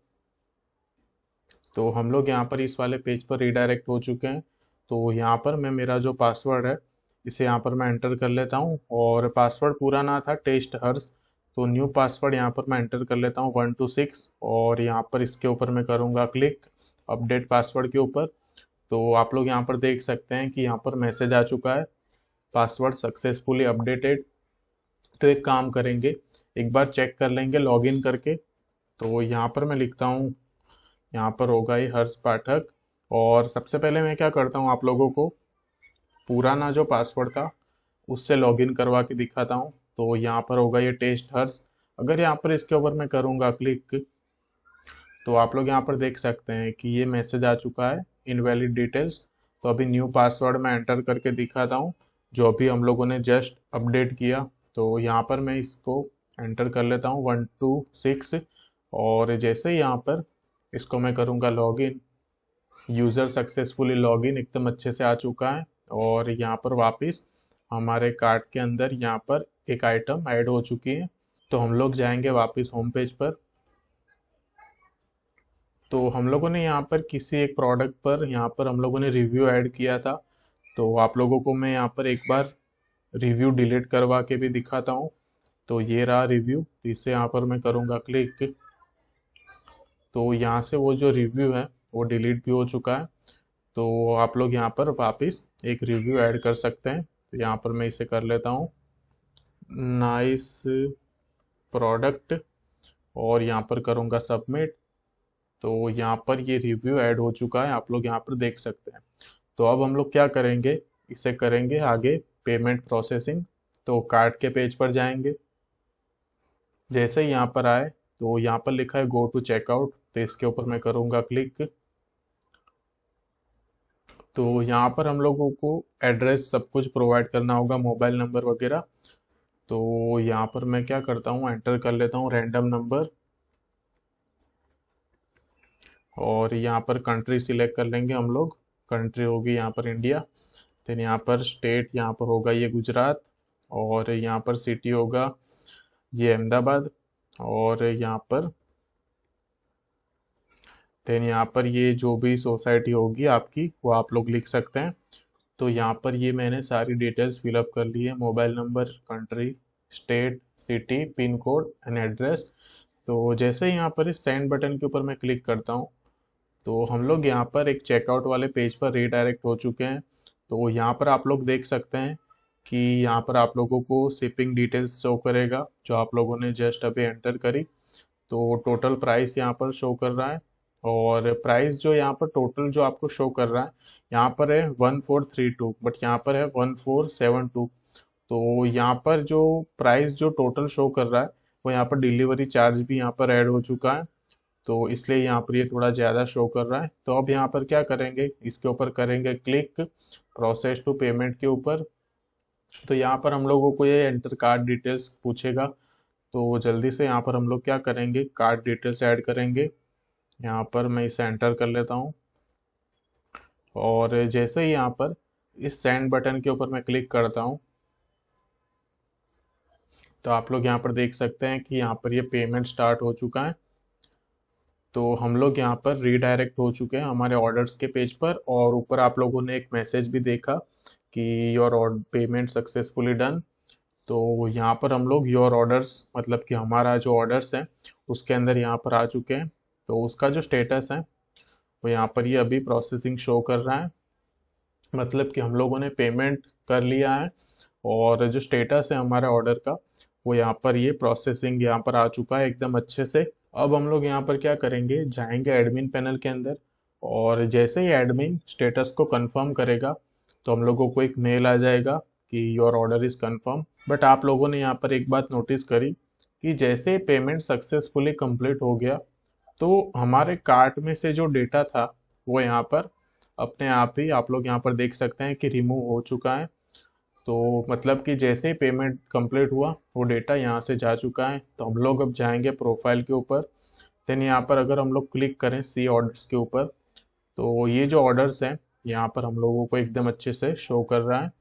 तो हम लोग यहाँ पर इस वाले पेज पर रिडायरेक्ट हो चुके हैं। तो यहाँ पर मैं मेरा जो पासवर्ड है इसे यहाँ पर मैं एंटर कर लेता हूँ, और पासवर्ड पूरा ना था टेस्ट हर्ष, तो न्यू पासवर्ड यहाँ पर मैं एंटर कर लेता हूँ 126, और यहाँ पर इसके ऊपर मैं करूँगा क्लिक अपडेट पासवर्ड के ऊपर। तो आप लोग यहाँ पर देख सकते हैं कि यहाँ पर मैसेज आ चुका है पासवर्ड सक्सेसफुली अपडेटेड। तो एक काम करेंगे, एक बार चेक कर लेंगे लॉगिन करके। तो यहाँ पर मैं लिखता हूँ, यहाँ पर होगा ये हर्ष पाठक, और सबसे पहले मैं क्या करता हूँ, आप लोगों को पुराना जो पासवर्ड था उससे लॉगिन करवा के दिखाता हूँ। तो यहाँ पर होगा ये टेस्ट हर्ष। अगर यहाँ पर इसके ऊपर मैं करूँगा क्लिक, तो आप लोग यहाँ पर देख सकते हैं कि ये मैसेज आ चुका है इनवैलिड डिटेल्स। तो अभी न्यू पासवर्ड मैं एंटर करके दिखाता हूँ जो अभी हम लोगों ने जस्ट अपडेट किया। तो यहाँ पर मैं इसको एंटर कर लेता हूँ 126, और जैसे ही यहाँ पर इसको मैं करूँगा लॉगिन, यूज़र सक्सेसफुली लॉगिन एकदम अच्छे से आ चुका है। और यहाँ पर वापस हमारे कार्ट के अंदर यहाँ पर एक आइटम ऐड हो चुकी है। तो हम लोग जाएंगे वापस होम पेज पर। तो हम लोगों ने यहाँ पर किसी एक प्रोडक्ट पर यहाँ पर हम लोगों ने रिव्यू ऐड किया था। तो आप लोगों को मैं यहाँ पर एक बार रिव्यू डिलीट करवा के भी दिखाता हूँ। तो ये रहा रिव्यू, तो इसे यहाँ पर मैं करूँगा क्लिक। तो यहाँ से वो जो रिव्यू है वो डिलीट भी हो चुका है। तो आप लोग यहाँ पर वापस एक रिव्यू ऐड कर सकते हैं। तो यहाँ पर मैं इसे कर लेता हूँ नाइस प्रोडक्ट, और यहाँ पर करूँगा सबमिट। तो यहाँ पर ये रिव्यू ऐड हो चुका है, आप लोग यहाँ पर देख सकते हैं। तो अब हम लोग क्या करेंगे, इसे करेंगे आगे पेमेंट प्रोसेसिंग। तो कार्ट के पेज पर जाएंगे, जैसे ही यहाँ पर आए तो यहाँ पर लिखा है गो टू चेकआउट, तो इसके ऊपर मैं करूँगा क्लिक। तो यहाँ पर हम लोगों को एड्रेस सब कुछ प्रोवाइड करना होगा, मोबाइल नंबर वगैरह। तो यहाँ पर मैं क्या करता हूँ, एंटर कर लेता हूँ रैंडम नंबर, और यहाँ पर कंट्री सिलेक्ट कर लेंगे हम लोग। कंट्री होगी यहाँ पर इंडिया, देन यहाँ पर स्टेट यहाँ पर होगा ये गुजरात, और यहाँ पर सिटी होगा ये अहमदाबाद, और यहाँ पर देन यहाँ पर ये जो भी सोसाइटी होगी आपकी वो आप लोग लिख सकते हैं। तो यहाँ पर ये मैंने सारी डिटेल्स फिलअप कर ली है, mobile number, country, state, city, pin code and address. तो जैसे ही यहाँ पर इस सेंड बटन के ऊपर मैं क्लिक करता हूँ तो हम लोग यहाँ पर एक चेकआउट वाले पेज पर रीडायरेक्ट हो चुके हैं। तो यहाँ पर आप लोग देख सकते हैं कि यहाँ पर आप लोगों को शिपिंग डिटेल्स शो करेगा जो आप लोगों ने जस्ट अभी एंटर करी। तो टोटल प्राइस यहाँ पर शो कर रहा है, और प्राइस जो यहाँ पर टोटल जो आपको शो कर रहा है यहाँ पर है 1432, बट यहाँ पर है 1472। तो यहाँ पर जो प्राइस जो टोटल शो कर रहा है वो यहाँ पर डिलीवरी चार्ज भी यहाँ पर ऐड हो चुका है, तो इसलिए यहाँ पर ये थोड़ा ज़्यादा शो कर रहा है। तो अब यहाँ पर क्या करेंगे, इसके ऊपर करेंगे क्लिक प्रोसेस टू पेमेंट के ऊपर। तो यहाँ पर हम लोगों को ये एंटर कार्ड डिटेल्स पूछेगा, तो जल्दी से यहाँ पर हम लोग क्या करेंगे, कार्ड डिटेल्स ऐड करेंगे। यहाँ पर मैं इसे एंटर कर लेता हूँ और जैसे ही यहाँ पर इस सेंड बटन के ऊपर मैं क्लिक करता हूँ तो आप लोग यहाँ पर देख सकते हैं कि यहाँ पर ये पेमेंट स्टार्ट हो चुका है। तो हम लोग यहाँ पर रीडायरेक्ट हो चुके हैं हमारे ऑर्डर्स के पेज पर, और ऊपर आप लोगों ने एक मैसेज भी देखा कि योर पेमेंट सक्सेसफुली डन। तो यहाँ पर हम लोग योर ऑर्डर्स मतलब कि हमारा जो ऑर्डर्स है उसके अंदर यहाँ पर आ चुके हैं। तो उसका जो स्टेटस है वो यहाँ पर ये अभी प्रोसेसिंग शो कर रहा है, मतलब कि हम लोगों ने पेमेंट कर लिया है। और जो स्टेटस है हमारे ऑर्डर का वो यहाँ पर ये प्रोसेसिंग यहाँ पर आ चुका है एकदम अच्छे से। अब हम लोग यहाँ पर क्या करेंगे, जाएंगे एडमिन पैनल के अंदर, और जैसे ही एडमिन स्टेटस को कंफर्म करेगा तो हम लोगों को एक मेल आ जाएगा कि your order is confirm. But आप लोगों ने यहाँ पर एक बात नोटिस करी कि जैसे पेमेंट सक्सेसफुली कंप्लीट हो गया तो हमारे कार्ट में से जो डेटा था वो यहाँ पर अपने आप ही आप लोग यहाँ पर देख सकते हैं कि रिमूव हो चुका है। तो मतलब कि जैसे ही पेमेंट कंप्लीट हुआ वो डेटा यहाँ से जा चुका है। तो हम लोग अब जाएंगे प्रोफाइल के ऊपर, देन यहाँ पर अगर हम लोग क्लिक करें सी ऑर्डर्स के ऊपर तो ये जो ऑर्डर्स हैं यहाँ पर हम लोगों को एकदम अच्छे से शो कर रहा है।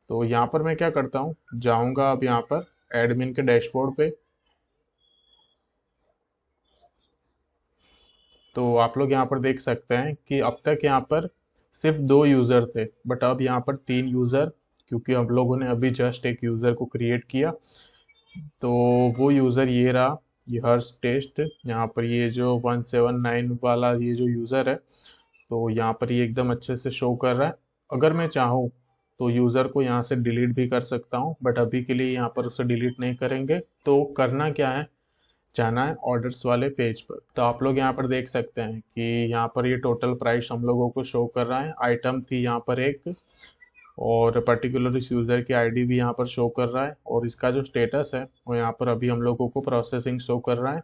तो यहाँ पर मैं क्या करता हूँ, जाऊँगा अब यहाँ पर एडमिन के डैशबोर्ड पे। तो आप लोग यहाँ पर देख सकते हैं कि अब तक यहाँ पर सिर्फ 2 यूज़र थे, बट अब यहाँ पर 3 यूज़र, क्योंकि हम लोगों ने अभी जस्ट एक यूज़र को क्रिएट किया। तो वो यूज़र ये रहा, ये हर्ष टेस्ट। यहाँ पर ये जो 179 वाला ये जो यूज़र है तो यहाँ पर ये एकदम अच्छे से शो कर रहा है। अगर मैं चाहूँ तो यूज़र को यहाँ से डिलीट भी कर सकता हूँ, बट अभी के लिए यहाँ पर उसे डिलीट नहीं करेंगे। तो करना क्या है, जाना है ऑर्डर्स वाले पेज पर। तो आप लोग यहाँ पर देख सकते हैं कि यहाँ पर ये टोटल प्राइस हम लोगों को शो कर रहा है। आइटम थी यहाँ पर एक, और पर्टिकुलर इस यूज़र की आईडी भी यहाँ पर शो कर रहा है, और इसका जो स्टेटस है वो यहाँ पर अभी हम लोगों को प्रोसेसिंग शो कर रहा है।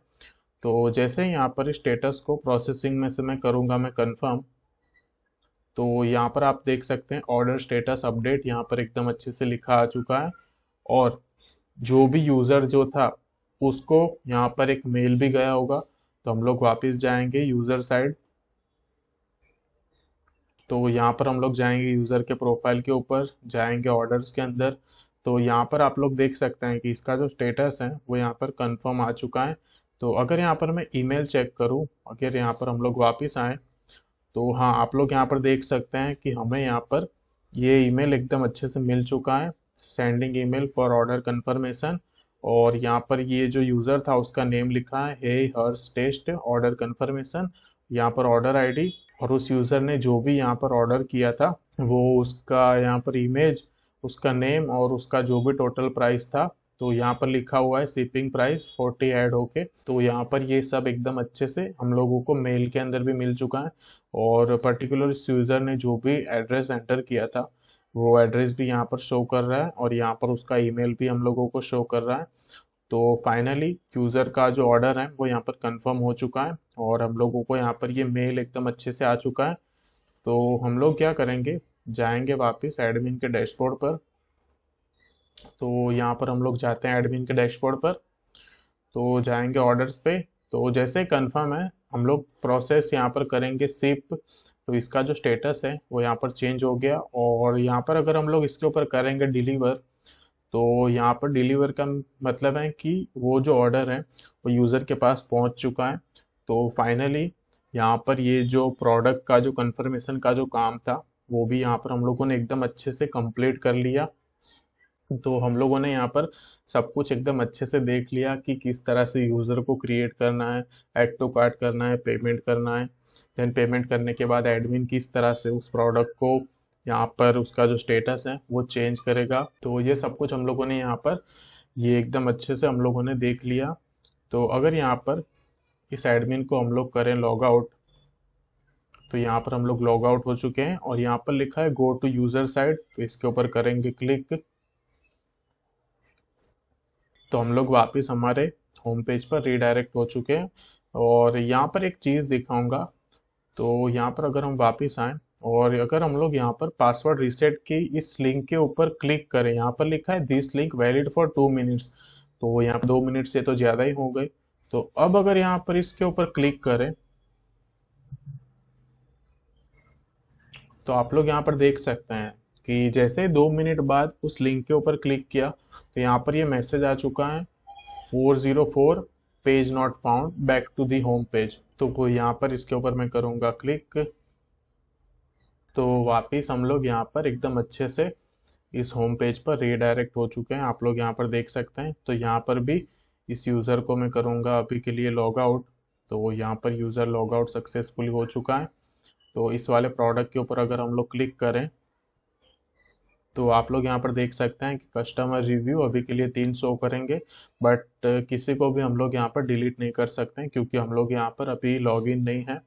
तो जैसे ही यहाँ पर स्टेटस को प्रोसेसिंग में से मैं करूँगा मैं कंफर्म, तो यहाँ पर आप देख सकते हैं ऑर्डर स्टेटस अपडेट यहाँ पर एकदम अच्छे से लिखा आ चुका है। और जो भी यूज़र जो था उसको यहाँ पर एक मेल भी गया होगा। तो हम लोग वापस जाएंगे यूज़र साइड, तो यहाँ पर हम लोग जाएंगे यूज़र के प्रोफाइल के ऊपर, जाएंगे ऑर्डर्स के अंदर। तो यहाँ पर आप लोग देख सकते हैं कि इसका जो स्टेटस है वो यहाँ पर कंफर्म आ चुका है। तो अगर यहाँ पर मैं ईमेल चेक करूँ, अगर यहाँ पर हम लोग वापस आए तो हाँ आप लोग यहाँ पर देख सकते हैं कि हमें यहाँ पर ये ईमेल एकदम अच्छे से मिल चुका है, sending email for order confirmation. और यहाँ पर ये जो यूज़र था उसका नेम लिखा है हे हर्ष टेस्ट ऑर्डर कंफर्मेशन, यहाँ पर ऑर्डर आईडी, और उस यूज़र ने जो भी यहाँ पर ऑर्डर किया था वो उसका यहाँ पर इमेज, उसका नेम और उसका जो भी टोटल प्राइस था तो यहाँ पर लिखा हुआ है शिपिंग प्राइस 40 ऐड होके। तो यहाँ पर ये सब एकदम अच्छे से हम लोगों को मेल के अंदर भी मिल चुका है। और पर्टिकुलर इस यूज़र ने जो भी एड्रेस एंटर किया था वो एड्रेस भी यहाँ पर शो कर रहा है, और यहाँ पर उसका ईमेल भी हम लोगों को शो कर रहा है। तो फाइनली यूज़र का जो ऑर्डर है वो यहाँ पर कंफर्म हो चुका है, और हम लोगों को यहाँ पर ये मेल एकदम अच्छे से आ चुका है। तो हम लोग क्या करेंगे, जाएंगे वापस एडमिन के डैशबोर्ड पर। तो यहाँ पर हम लोग जाते हैं एडमिन के डैशबोर्ड पर, तो जाएंगे ऑर्डर्स पे। तो जैसे कंफर्म है हम लोग प्रोसेस यहाँ पर करेंगे शिप। तो इसका जो स्टेटस है वो यहाँ पर चेंज हो गया, और यहाँ पर अगर हम लोग इसके ऊपर करेंगे डिलीवर तो यहाँ पर डिलीवर का मतलब है कि वो जो ऑर्डर है वो यूज़र के पास पहुँच चुका है। तो फाइनली यहाँ पर ये जो प्रोडक्ट का जो कंफर्मेशन का जो काम था वो भी यहाँ पर हम लोगों ने एकदम अच्छे से कंप्लीट कर लिया। तो हम लोगों ने यहाँ पर सब कुछ एकदम अच्छे से देख लिया कि किस तरह से यूज़र को क्रिएट करना है, ऐड टू कार्ट करना है, पेमेंट करना है। देन पेमेंट करने के बाद एडमिन किस तरह से उस प्रोडक्ट को यहाँ पर उसका जो स्टेटस है वो चेंज करेगा। तो ये सब कुछ हम लोगों ने यहाँ पर ये एकदम अच्छे से हम लोगों ने देख लिया। तो अगर यहाँ पर इस एडमिन को हम लोग करें लॉग आउट, तो यहाँ पर हम लोग लॉग आउट हो चुके हैं, और यहाँ पर लिखा है गो टू यूज़र साइड, तो इसके ऊपर करेंगे क्लिक। तो हम लोग वापस हमारे होम पेज पर रीडायरेक्ट हो चुके हैं। और यहाँ पर एक चीज़ दिखाऊंगा। तो यहाँ पर अगर हम वापस आएं और अगर हम लोग यहाँ पर पासवर्ड रीसेट की इस लिंक के ऊपर क्लिक करें, यहाँ पर लिखा है this link valid for 2 minutes. तो यहाँ पर 2 मिनट से तो ज़्यादा ही हो गए। तो अब अगर यहाँ पर इसके ऊपर क्लिक करें तो आप लोग यहाँ पर देख सकते हैं कि जैसे 2 मिनट बाद उस लिंक के ऊपर क्लिक किया तो यहाँ पर ये मैसेज आ चुका है 404 page not found, back to the home page. तो वो यहाँ पर इसके ऊपर मैं करूँगा क्लिक। तो वापिस हम लोग यहाँ पर एकदम अच्छे से इस होम पेज पर रीडायरेक्ट हो चुके हैं, आप लोग यहाँ पर देख सकते हैं। तो यहाँ पर भी इस यूज़र को मैं करूँगा अभी के लिए लॉग आउट। तो यहाँ पर यूज़र लॉग आउट सक्सेसफुली हो चुका है। तो इस वाले प्रोडक्ट के ऊपर अगर हम लोग क्लिक करें तो आप लोग यहाँ पर देख सकते हैं कि कस्टमर रिव्यू अभी के लिए 3 शो करेंगे, बट किसी को भी हम लोग यहाँ पर डिलीट नहीं कर सकते हैं क्योंकि हम लोग यहाँ पर अभी लॉगिन नहीं है।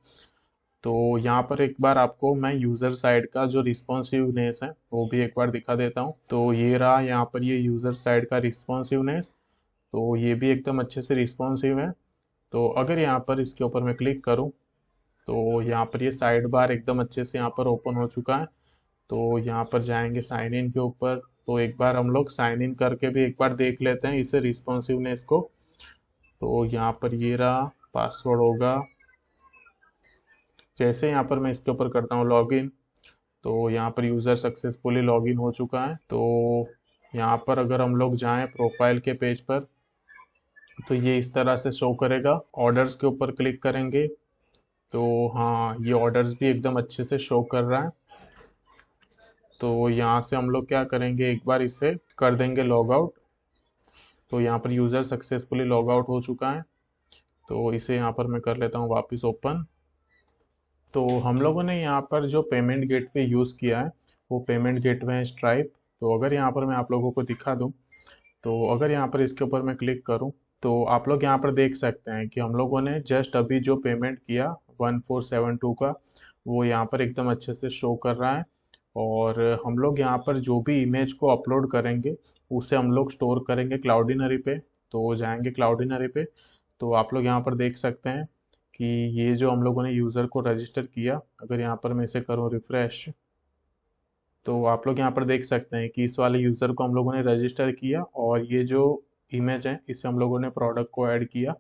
तो यहाँ पर एक बार आपको मैं यूज़र साइड का जो रिस्पॉन्सिवनेस है वो भी एक बार दिखा देता हूँ। तो ये रहा यहाँ पर ये यूज़र साइड का रिस्पॉन्सिवनेस। तो ये भी एकदम अच्छे से रिस्पॉन्सिव है। तो अगर यहाँ पर इसके ऊपर मैं क्लिक करूँ तो यहाँ पर ये साइड बार एकदम अच्छे से यहाँ पर ओपन हो चुका है। तो यहाँ पर जाएंगे साइन इन के ऊपर। तो एक बार हम लोग साइन इन करके भी एक बार देख लेते हैं इसे रिस्पॉन्सिवनेस को। तो यहाँ पर ये रहा पासवर्ड होगा। जैसे यहाँ पर मैं इसके ऊपर करता हूँ लॉगिन तो यहाँ पर यूज़र सक्सेसफुली लॉगिन हो चुका है। तो यहाँ पर अगर हम लोग जाएं प्रोफाइल के पेज पर तो ये इस तरह से शो करेगा। ऑर्डर्स के ऊपर क्लिक करेंगे तो हाँ ये ऑर्डर्स भी एकदम अच्छे से शो कर रहा है। तो यहाँ से हम लोग क्या करेंगे, एक बार इसे कर देंगे लॉग आउट। तो यहाँ पर यूज़र सक्सेसफुली लॉग आउट हो चुका है। तो इसे यहाँ पर मैं कर लेता हूँ वापस ओपन। तो हम लोगों ने यहाँ पर जो पेमेंट गेटवे यूज़ किया है वो पेमेंट गेटवे है स्ट्राइप। तो अगर यहाँ पर मैं आप लोगों को दिखा दूँ तो अगर यहाँ पर इसके ऊपर मैं क्लिक करूँ तो आप लोग यहाँ पर देख सकते हैं कि हम लोगों ने जस्ट अभी जो पेमेंट किया 1472 का वो यहाँ पर एकदम अच्छे से शो कर रहा है। और हम लोग यहाँ पर जो भी इमेज को अपलोड करेंगे उसे हम लोग स्टोर करेंगे क्लाउडिनरी पे। तो जाएंगे क्लाउडिनरी पे तो आप लोग यहाँ पर देख सकते हैं कि ये जो हम लोगों ने यूज़र को रजिस्टर किया, अगर यहाँ पर मैं इसे करूँ रिफ्रेश तो आप लोग यहाँ पर देख सकते हैं कि इस वाले यूज़र को हम लोगों ने रजिस्टर किया और ये जो इमेज है इसे हम लोगों ने प्रोडक्ट को ऐड किया।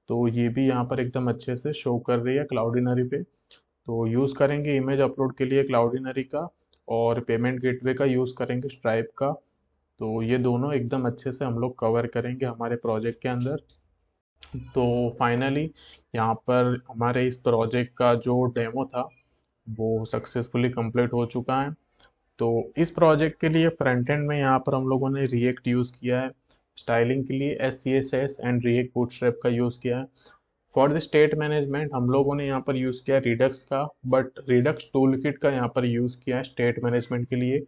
तो ये भी यहाँ पर एकदम अच्छे से शो कर रही है क्लाउडिनरी पे। तो यूज़ करेंगे इमेज अपलोड के लिए क्लाउडिनरी का और पेमेंट गेटवे का यूज़ करेंगे स्ट्राइप का। तो ये दोनों एकदम अच्छे से हम लोग कवर करेंगे हमारे प्रोजेक्ट के अंदर। तो फाइनली यहाँ पर हमारे इस प्रोजेक्ट का जो डेमो था वो सक्सेसफुली कंप्लीट हो चुका है। तो इस प्रोजेक्ट के लिए फ्रंट एंड में यहाँ पर हम लोगों ने रिएक्ट यूज़ किया है, स्टाइलिंग के लिए SCSS एंड रिएक्ट बूटस्ट्रैप का यूज़ किया है। फॉर द स्टेट मैनेजमेंट हम लोगों ने यहाँ पर यूज़ किया रिडक्स का, बट रिडक्स टूलकिट का यहाँ पर यूज़ किया है स्टेट मैनेजमेंट के लिए।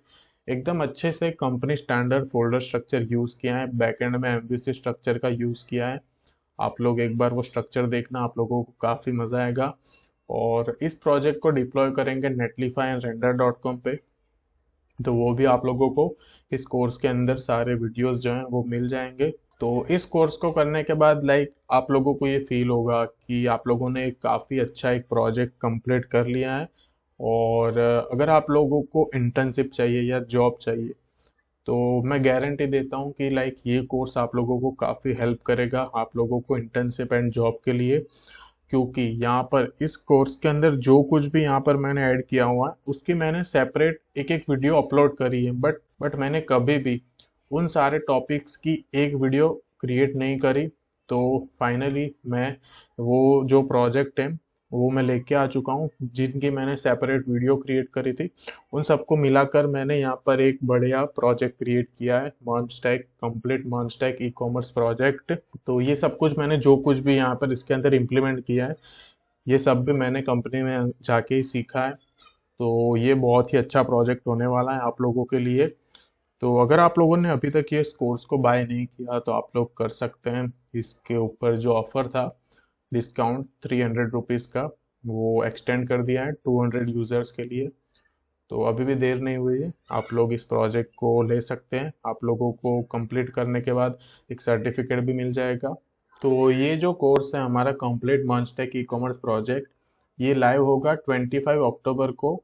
एकदम अच्छे से company standard folder structure use किया है, बैकएंड में MVC स्ट्रक्चर का यूज़ किया है। आप लोग एक बार वो स्ट्रक्चर देखना, आप लोगों को काफ़ी मज़ा आएगा। और इस प्रोजेक्ट को डिप्लॉय करेंगे netlify एंड render.com पे। तो वो भी आप लोगों को इस कोर्स के अंदर सारे वीडियोस जो हैं वो मिल जाएंगे। तो इस कोर्स को करने के बाद आप लोगों को ये फील होगा कि आप लोगों ने काफ़ी अच्छा एक प्रोजेक्ट कंप्लीट कर लिया है। और अगर आप लोगों को इंटर्नशिप चाहिए या जॉब चाहिए तो मैं गारंटी देता हूँ कि ये कोर्स आप लोगों को काफ़ी हेल्प करेगा आप लोगों को इंटर्नशिप एंड जॉब के लिए। क्योंकि यहाँ पर इस कोर्स के अंदर जो कुछ भी यहाँ पर मैंने ऐड किया हुआ है उसकी मैंने सेपरेट एक एक वीडियो अपलोड करी है, बट मैंने कभी भी उन सारे टॉपिक्स की एक वीडियो क्रिएट नहीं करी। तो फाइनली मैं वो जो प्रोजेक्ट है वो मैं लेके आ चुका हूँ, जिनकी मैंने सेपरेट वीडियो क्रिएट करी थी उन सबको मिलाकर मैंने यहाँ पर एक बढ़िया प्रोजेक्ट क्रिएट किया है, मॉन्स्टैक complete MERN stack e commerce project. तो ये सब कुछ मैंने जो कुछ भी यहाँ पर इसके अंदर इम्प्लीमेंट किया है ये सब भी मैंने कंपनी में जाके ही सीखा है। तो ये बहुत ही अच्छा प्रोजेक्ट होने वाला है आप लोगों के लिए। तो अगर आप लोगों ने अभी तक ये इस कोर्स को बाय नहीं किया तो आप लोग कर सकते हैं। इसके ऊपर जो ऑफर था डिस्काउंट 300 रुपीज़ का वो एक्सटेंड कर दिया है 200 यूज़र्स के लिए। तो अभी भी देर नहीं हुई है, आप लोग इस प्रोजेक्ट को ले सकते हैं। आप लोगों को कंप्लीट करने के बाद एक सर्टिफिकेट भी मिल जाएगा। तो ये जो कोर्स है हमारा कंप्लीट मंचटेक ई कॉमर्स प्रोजेक्ट, ये लाइव होगा 25 अक्टूबर को,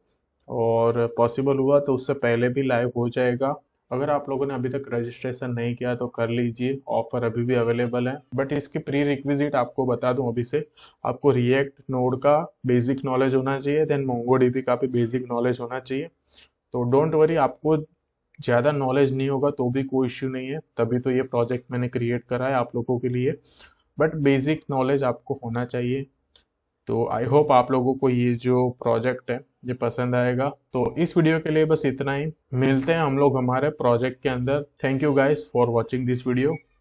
और पॉसिबल हुआ तो उससे पहले भी लाइव हो जाएगा। अगर आप लोगों ने अभी तक रजिस्ट्रेशन नहीं किया तो कर लीजिए, ऑफर अभी भी अवेलेबल है। बट इसकी प्री रिक्विजिट आपको बता दूं अभी से, आपको रिएक्ट नोड का बेसिक नॉलेज होना चाहिए, देन मोंगोडीबी का भी बेसिक नॉलेज होना चाहिए। तो डोंट वरी, आपको ज़्यादा नॉलेज नहीं होगा तो भी कोई इश्यू नहीं है, तभी तो ये प्रोजेक्ट मैंने क्रिएट करा है आप लोगों के लिए। बट बेसिक नॉलेज आपको होना चाहिए। तो आई होप आप लोगों को ये जो प्रोजेक्ट है ये पसंद आएगा। तो इस वीडियो के लिए बस इतना ही, मिलते हैं हम लोग हमारे प्रोजेक्ट के अंदर। Thank you guys for watching this video.